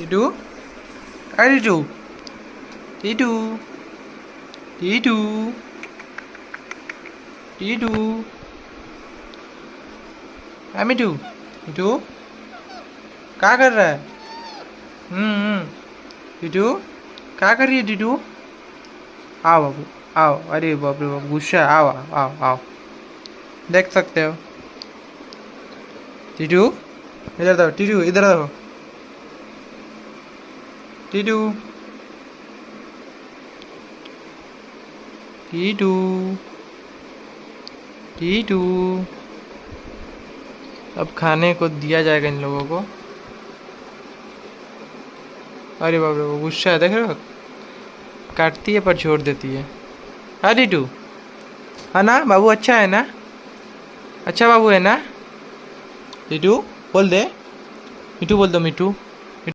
टीटू, अरे टीटू, टीटू, टीटू, टीटू, टीटू, टीटू, क्या कर रहा है? टीटू, क्या कर रही है टीटू? आओ बाबू, आओ। अरे बाप रे बाप, गुस्सा। आओ आओ आओ आओ, देख सकते हो। टीटू, इधर देखो। टीटू, इधर देखो। टीटू, टीटू, टीटू। अब खाने को दिया जाएगा इन लोगों को। अरे बाप रे, वो गुस्सा है, देख रहे हो? काटती है पर छोड़ देती है। हाँ टीटू, है ना बाबू? अच्छा है ना? अच्छा बाबू है ना? टीटू बोल दे। मिठू बोल दो, मिठू।